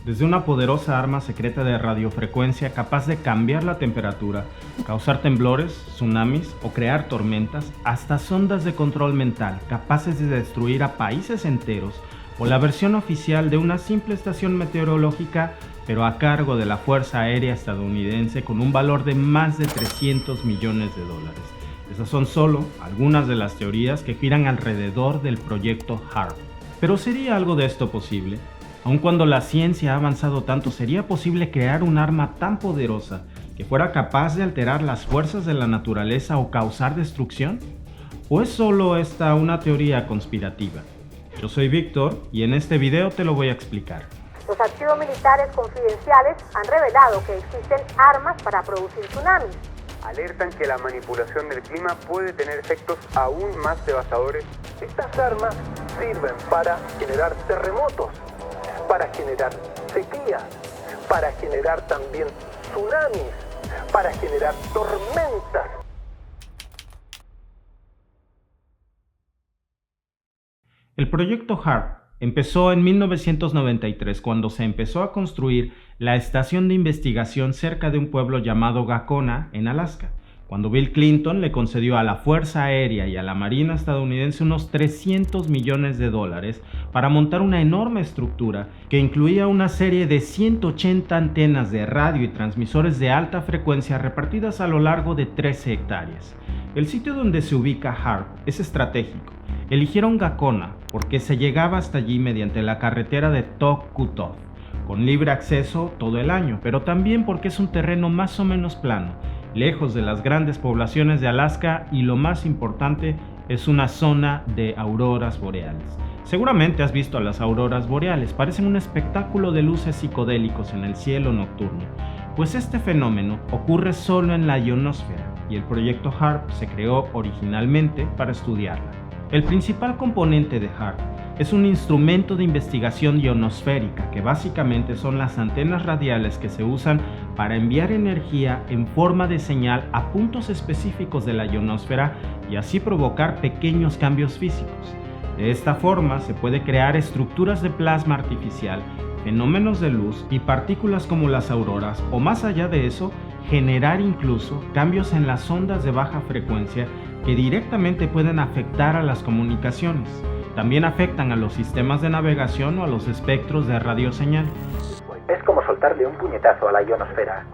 Desde una poderosa arma secreta de radiofrecuencia capaz de cambiar la temperatura, causar temblores, tsunamis o crear tormentas, hasta sondas de control mental capaces de destruir a países enteros, o la versión oficial de una simple estación meteorológica, pero a cargo de la Fuerza Aérea Estadounidense con un valor de más de $300 millones. Esas son solo algunas de las teorías que giran alrededor del proyecto HAARP. ¿Pero sería algo de esto posible? Aun cuando la ciencia ha avanzado tanto, ¿sería posible crear un arma tan poderosa que fuera capaz de alterar las fuerzas de la naturaleza o causar destrucción? ¿O es solo esta una teoría conspirativa? Yo soy Víctor y en este video te lo voy a explicar. Los archivos militares confidenciales han revelado que existen armas para producir tsunamis. Alertan que la manipulación del clima puede tener efectos aún más devastadores. Estas armas sirven para generar terremotos, para generar sequías, para generar también tsunamis, para generar tormentas. El proyecto HAARP empezó en 1993 cuando se empezó a construir la estación de investigación cerca de un pueblo llamado Gakona, en Alaska, cuando Bill Clinton le concedió a la Fuerza Aérea y a la Marina estadounidense unos $300 millones para montar una enorme estructura que incluía una serie de 180 antenas de radio y transmisores de alta frecuencia repartidas a lo largo de 13 hectáreas. El sitio donde se ubica HAARP es estratégico. Eligieron Gakona porque se llegaba hasta allí mediante la carretera de Tok-Kutov, con libre acceso todo el año, pero también porque es un terreno más o menos plano, lejos de las grandes poblaciones de Alaska y lo más importante, es una zona de auroras boreales. Seguramente has visto a las auroras boreales, parecen un espectáculo de luces psicodélicos en el cielo nocturno, pues este fenómeno ocurre solo en la ionosfera y el proyecto HAARP se creó originalmente para estudiarla. El principal componente de HAARP es un instrumento de investigación ionosférica que básicamente son las antenas radiales que se usan para enviar energía en forma de señal a puntos específicos de la ionosfera y así provocar pequeños cambios físicos. De esta forma se puede crear estructuras de plasma artificial, fenómenos de luz y partículas como las auroras, o más allá de eso, generar incluso cambios en las ondas de baja frecuencia que directamente pueden afectar a las comunicaciones. También afectan a los sistemas de navegación o a los espectros de radioseñal. Es como soltarle un puñetazo a la ionosfera.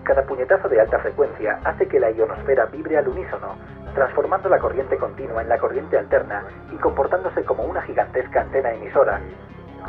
Cada puñetazo de alta frecuencia hace que la ionosfera vibre al unísono, transformando la corriente continua en la corriente alterna y comportándose como una gigantesca antena emisora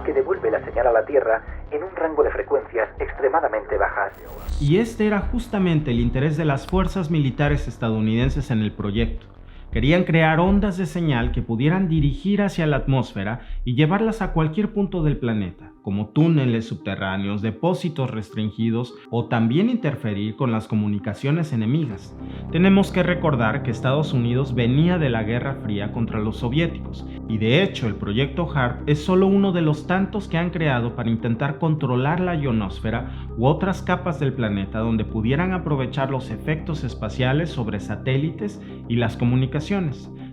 que devuelve la señal a la Tierra en un rango de frecuencias extremadamente bajas. Y este era justamente el interés de las fuerzas militares estadounidenses en el proyecto. Querían crear ondas de señal que pudieran dirigir hacia la atmósfera y llevarlas a cualquier punto del planeta, como túneles subterráneos, depósitos restringidos o también interferir con las comunicaciones enemigas. Tenemos que recordar que Estados Unidos venía de la Guerra Fría contra los soviéticos y de hecho el proyecto HAARP es solo uno de los tantos que han creado para intentar controlar la ionosfera u otras capas del planeta donde pudieran aprovechar los efectos espaciales sobre satélites y las comunicaciones.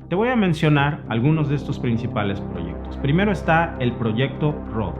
Te voy a mencionar algunos de estos principales proyectos. Primero está el proyecto ROD,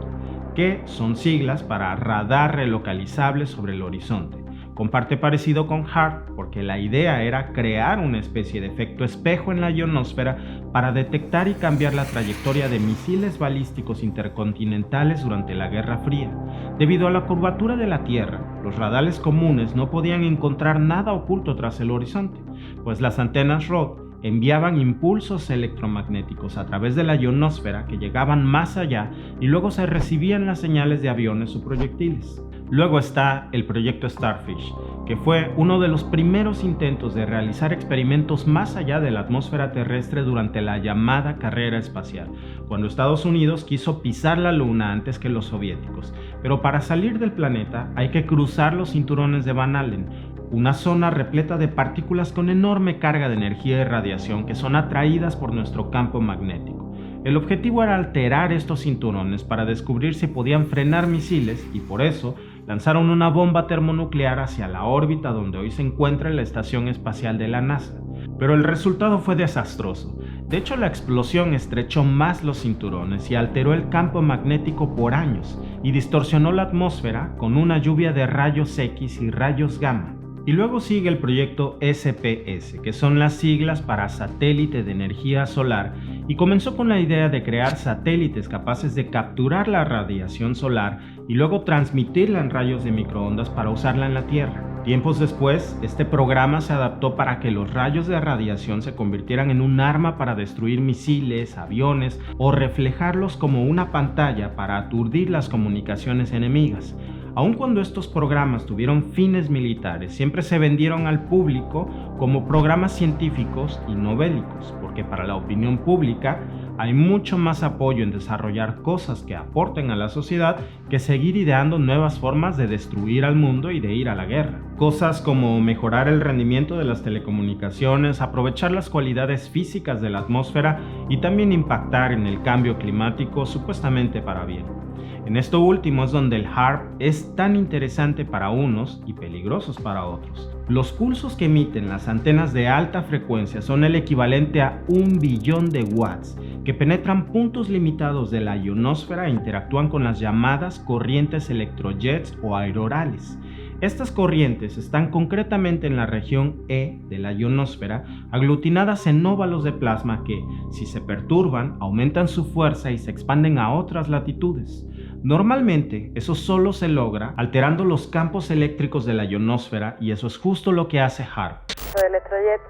que son siglas para Radar Relocalizable sobre el Horizonte. Comparte parecido con HAARP porque la idea era crear una especie de efecto espejo en la ionosfera para detectar y cambiar la trayectoria de misiles balísticos intercontinentales durante la Guerra Fría. Debido a la curvatura de la Tierra, los radares comunes no podían encontrar nada oculto tras el horizonte, pues las antenas ROD enviaban impulsos electromagnéticos a través de la ionosfera que llegaban más allá y luego se recibían las señales de aviones o proyectiles. Luego está el proyecto Starfish, que fue uno de los primeros intentos de realizar experimentos más allá de la atmósfera terrestre durante la llamada carrera espacial, cuando Estados Unidos quiso pisar la Luna antes que los soviéticos. Pero para salir del planeta hay que cruzar los cinturones de Van Allen, una zona repleta de partículas con enorme carga de energía y radiación que son atraídas por nuestro campo magnético. El objetivo era alterar estos cinturones para descubrir si podían frenar misiles y por eso lanzaron una bomba termonuclear hacia la órbita donde hoy se encuentra la Estación Espacial de la NASA. Pero el resultado fue desastroso. De hecho, la explosión estrechó más los cinturones y alteró el campo magnético por años, y distorsionó la atmósfera con una lluvia de rayos X y rayos gamma. Y luego sigue el proyecto SPS, que son las siglas para Satélite de Energía Solar, y comenzó con la idea de crear satélites capaces de capturar la radiación solar y luego transmitirla en rayos de microondas para usarla en la Tierra. Tiempos después, este programa se adaptó para que los rayos de radiación se convirtieran en un arma para destruir misiles, aviones o reflejarlos como una pantalla para aturdir las comunicaciones enemigas. Aun cuando estos programas tuvieron fines militares, siempre se vendieron al público como programas científicos y no bélicos, porque para la opinión pública hay mucho más apoyo en desarrollar cosas que aporten a la sociedad que seguir ideando nuevas formas de destruir al mundo y de ir a la guerra. Cosas como mejorar el rendimiento de las telecomunicaciones, aprovechar las cualidades físicas de la atmósfera y también impactar en el cambio climático supuestamente para bien. En esto último es donde el HAARP es tan interesante para unos y peligrosos para otros. Los pulsos que emiten las antenas de alta frecuencia son el equivalente a 1 billón de watts, que penetran puntos limitados de la ionosfera e interactúan con las llamadas corrientes electrojets o aurorales. Estas corrientes están concretamente en la región E de la ionosfera, aglutinadas en óvalos de plasma que, si se perturban, aumentan su fuerza y se expanden a otras latitudes. Normalmente, eso solo se logra alterando los campos eléctricos de la ionosfera, y eso es justo lo que hace HAARP. Los electrojet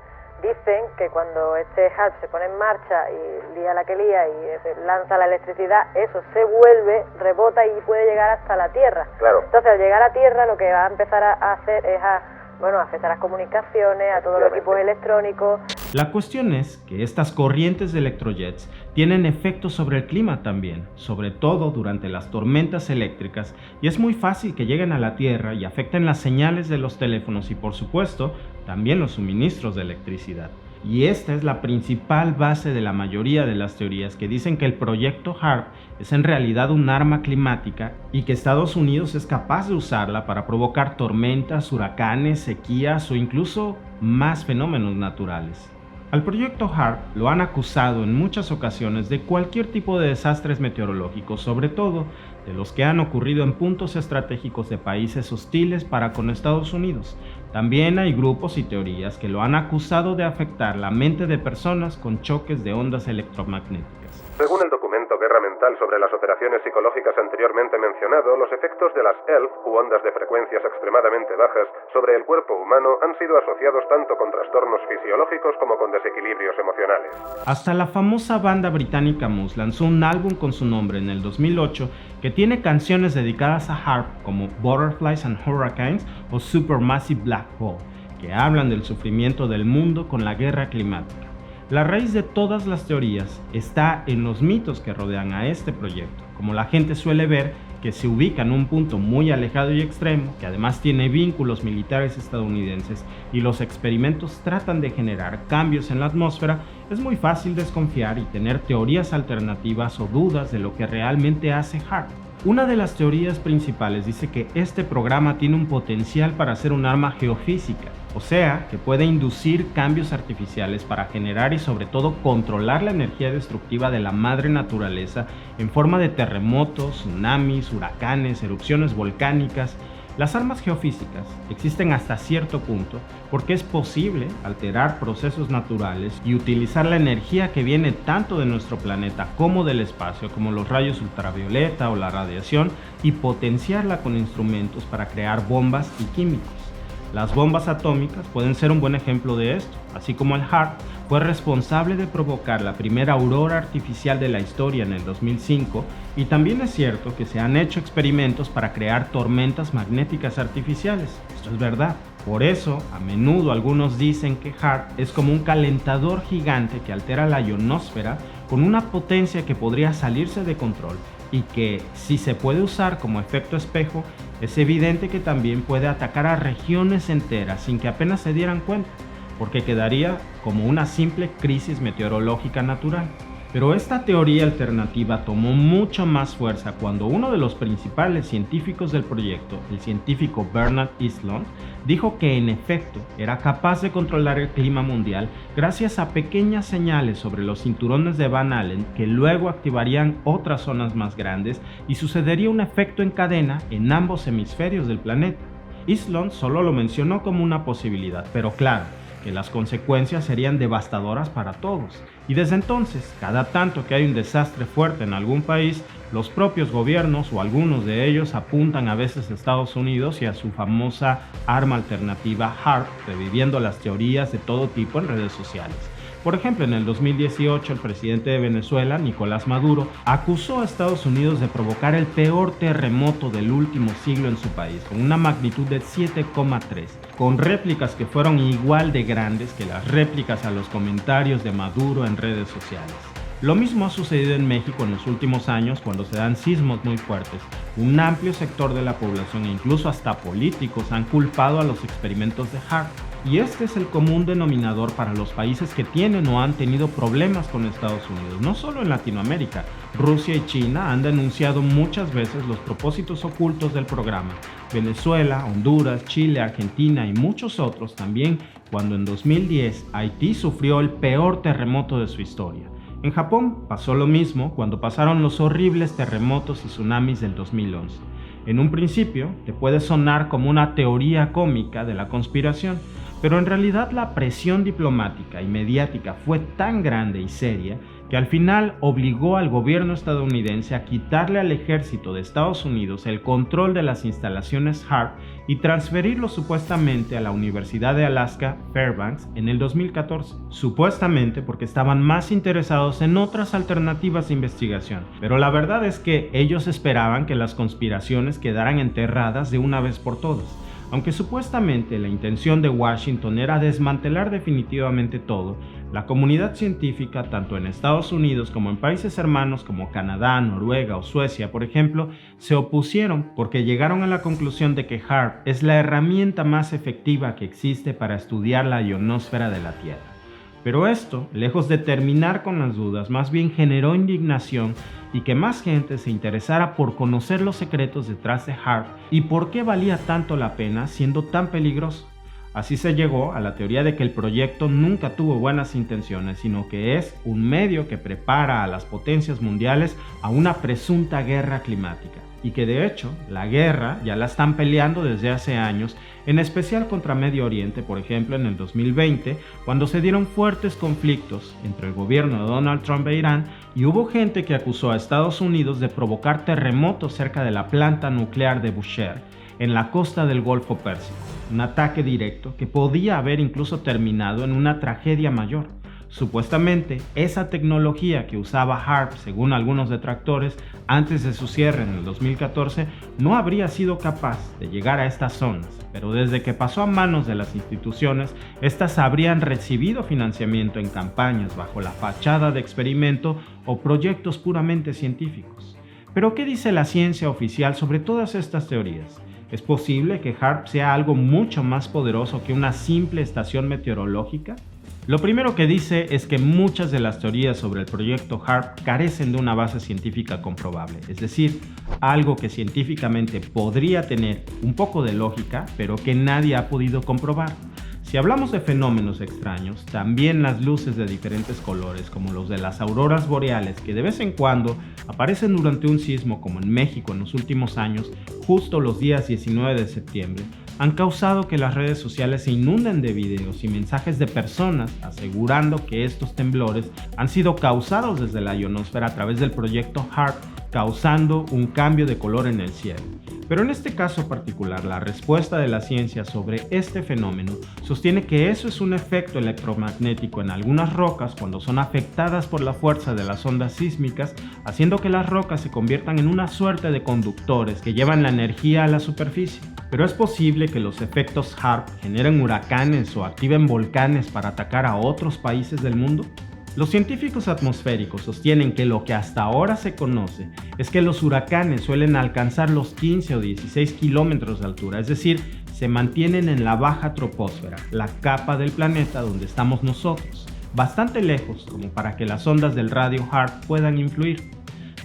dicen que cuando este HAARP se pone en marcha y lía la que lía y lanza la electricidad, eso se vuelve, rebota y puede llegar hasta la Tierra. Claro. Entonces, al llegar a Tierra, lo que va a empezar a hacer es afectar las comunicaciones, a todos los equipos electrónicos. La cuestión es que estas corrientes de electrojets tienen efectos sobre el clima también, sobre todo durante las tormentas eléctricas, y es muy fácil que lleguen a la Tierra y afecten las señales de los teléfonos y, por supuesto, también los suministros de electricidad. Y esta es la principal base de la mayoría de las teorías que dicen que el proyecto HAARP es en realidad un arma climática y que Estados Unidos es capaz de usarla para provocar tormentas, huracanes, sequías o incluso más fenómenos naturales. Al proyecto HAARP lo han acusado en muchas ocasiones de cualquier tipo de desastres meteorológicos, sobre todo de los que han ocurrido en puntos estratégicos de países hostiles para con Estados Unidos. También hay grupos y teorías que lo han acusado de afectar la mente de personas con choques de ondas electromagnéticas. Según el documento Guerra Mental sobre las operaciones psicológicas anteriormente mencionado, los efectos de las ELF, u ondas de frecuencias extremadamente bajas, sobre el cuerpo humano han sido asociados tanto con trastornos fisiológicos como con desequilibrios emocionales. Hasta la famosa banda británica Muse lanzó un álbum con su nombre en el 2008 que tiene canciones dedicadas a HAARP como Butterflies and Hurricanes o Supermassive Black Hole, que hablan del sufrimiento del mundo con la guerra climática. La raíz de todas las teorías está en los mitos que rodean a este proyecto, como la gente suele ver que se ubica en un punto muy alejado y extremo, que además tiene vínculos militares estadounidenses y los experimentos tratan de generar cambios en la atmósfera. Es muy fácil desconfiar y tener teorías alternativas o dudas de lo que realmente hace HAARP. Una de las teorías principales dice que este programa tiene un potencial para ser un arma geofísica, o sea, que puede inducir cambios artificiales para generar y sobre todo controlar la energía destructiva de la madre naturaleza en forma de terremotos, tsunamis, huracanes, erupciones volcánicas. Las armas geofísicas existen hasta cierto punto porque es posible alterar procesos naturales y utilizar la energía que viene tanto de nuestro planeta como del espacio, como los rayos ultravioleta o la radiación, y potenciarla con instrumentos para crear bombas y químicos. Las bombas atómicas pueden ser un buen ejemplo de esto, así como el HAARP fue responsable de provocar la primera aurora artificial de la historia en el 2005, y también es cierto que se han hecho experimentos para crear tormentas magnéticas artificiales. Esto es verdad. Por eso, a menudo algunos dicen que HAARP es como un calentador gigante que altera la ionosfera con una potencia que podría salirse de control, y que, si se puede usar como efecto espejo, es evidente que también puede atacar a regiones enteras sin que apenas se dieran cuenta, porque quedaría como una simple crisis meteorológica natural. Pero esta teoría alternativa tomó mucho más fuerza cuando uno de los principales científicos del proyecto, el científico Bernard Eastlund, dijo que en efecto era capaz de controlar el clima mundial gracias a pequeñas señales sobre los cinturones de Van Allen que luego activarían otras zonas más grandes y sucedería un efecto en cadena en ambos hemisferios del planeta. Eastlund solo lo mencionó como una posibilidad, pero claro, que las consecuencias serían devastadoras para todos. Y desde entonces, cada tanto que hay un desastre fuerte en algún país, los propios gobiernos o algunos de ellos apuntan a veces a Estados Unidos y a su famosa arma alternativa HAARP, reviviendo las teorías de todo tipo en redes sociales. Por ejemplo, en el 2018, el presidente de Venezuela, Nicolás Maduro, acusó a Estados Unidos de provocar el peor terremoto del último siglo en su país, con una magnitud de 7,3, con réplicas que fueron igual de grandes que las réplicas a los comentarios de Maduro en redes sociales. Lo mismo ha sucedido en México en los últimos años cuando se dan sismos muy fuertes. Un amplio sector de la población e incluso hasta políticos han culpado a los experimentos de HAARP. Y este es el común denominador para los países que tienen o han tenido problemas con Estados Unidos, no solo en Latinoamérica. Rusia y China han denunciado muchas veces los propósitos ocultos del programa. Venezuela, Honduras, Chile, Argentina y muchos otros también, cuando en 2010 Haití sufrió el peor terremoto de su historia. En Japón pasó lo mismo cuando pasaron los horribles terremotos y tsunamis del 2011. En un principio te puede sonar como una teoría cómica de la conspiración, pero en realidad la presión diplomática y mediática fue tan grande y seria que al final obligó al gobierno estadounidense a quitarle al ejército de Estados Unidos el control de las instalaciones HAARP y transferirlo supuestamente a la Universidad de Alaska, Fairbanks, en el 2014. Supuestamente porque estaban más interesados en otras alternativas de investigación, pero la verdad es que ellos esperaban que las conspiraciones quedaran enterradas de una vez por todas. Aunque supuestamente la intención de Washington era desmantelar definitivamente todo, la comunidad científica, tanto en Estados Unidos como en países hermanos como Canadá, Noruega o Suecia, por ejemplo, se opusieron porque llegaron a la conclusión de que HAARP es la herramienta más efectiva que existe para estudiar la ionosfera de la Tierra. Pero esto, lejos de terminar con las dudas, más bien generó indignación y que más gente se interesara por conocer los secretos detrás de HAARP y por qué valía tanto la pena siendo tan peligroso. Así se llegó a la teoría de que el proyecto nunca tuvo buenas intenciones, sino que es un medio que prepara a las potencias mundiales a una presunta guerra climática. Y que de hecho, la guerra ya la están peleando desde hace años, en especial contra Medio Oriente, por ejemplo en el 2020, cuando se dieron fuertes conflictos entre el gobierno de Donald Trump e Irán, y hubo gente que acusó a Estados Unidos de provocar terremotos cerca de la planta nuclear de Bushehr, en la costa del Golfo Pérsico, un ataque directo que podía haber incluso terminado en una tragedia mayor. Supuestamente, esa tecnología que usaba HAARP, según algunos detractores, antes de su cierre en el 2014, no habría sido capaz de llegar a estas zonas, pero desde que pasó a manos de las instituciones, estas habrían recibido financiamiento en campañas bajo la fachada de experimento o proyectos puramente científicos. ¿Pero qué dice la ciencia oficial sobre todas estas teorías? ¿Es posible que HAARP sea algo mucho más poderoso que una simple estación meteorológica? Lo primero que dice es que muchas de las teorías sobre el proyecto HAARP carecen de una base científica comprobable, es decir, algo que científicamente podría tener un poco de lógica, pero que nadie ha podido comprobar. Si hablamos de fenómenos extraños, también las luces de diferentes colores, como los de las auroras boreales, que de vez en cuando aparecen durante un sismo como en México en los últimos años, justo los días 19 de septiembre, han causado que las redes sociales se inunden de videos y mensajes de personas asegurando que estos temblores han sido causados desde la ionosfera a través del proyecto HAARP, causando un cambio de color en el cielo. Pero en este caso particular, la respuesta de la ciencia sobre este fenómeno sostiene que eso es un efecto electromagnético en algunas rocas cuando son afectadas por la fuerza de las ondas sísmicas, haciendo que las rocas se conviertan en una suerte de conductores que llevan la energía a la superficie. Pero es posible que los efectos HAARP generen huracanes o activen volcanes para atacar a otros países del mundo. Los científicos atmosféricos sostienen que lo que hasta ahora se conoce es que los huracanes suelen alcanzar los 15 o 16 kilómetros de altura, es decir, se mantienen en la baja troposfera, la capa del planeta donde estamos nosotros. bastante lejos como para que las ondas del radio HAARP puedan influir.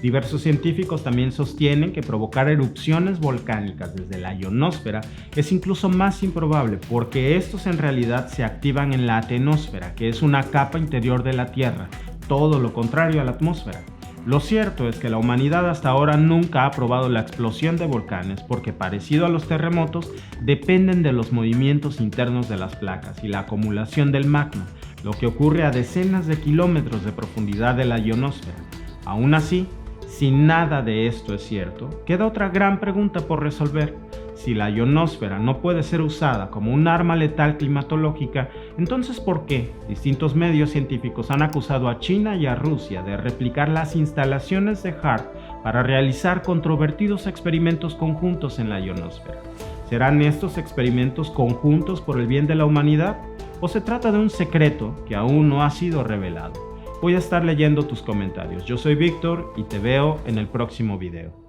Diversos científicos también sostienen que provocar erupciones volcánicas desde la ionosfera es incluso más improbable porque estos en realidad se activan en la atenosfera, que es una capa interior de la Tierra, todo lo contrario a la atmósfera. Lo cierto es que la humanidad hasta ahora nunca ha probado la explosión de volcanes porque, parecido a los terremotos, dependen de los movimientos internos de las placas y la acumulación del magma, lo que ocurre a decenas de kilómetros de profundidad de la ionosfera. Aún así, si nada de esto es cierto, queda otra gran pregunta por resolver. Si la ionosfera no puede ser usada como un arma letal climatológica, entonces ¿por qué distintos medios científicos han acusado a China y a Rusia de replicar las instalaciones de HAARP para realizar controvertidos experimentos conjuntos en la ionosfera? ¿Serán estos experimentos conjuntos por el bien de la humanidad? ¿O se trata de un secreto que aún no ha sido revelado? Voy a estar leyendo tus comentarios. Yo soy Víctor y te veo en el próximo video.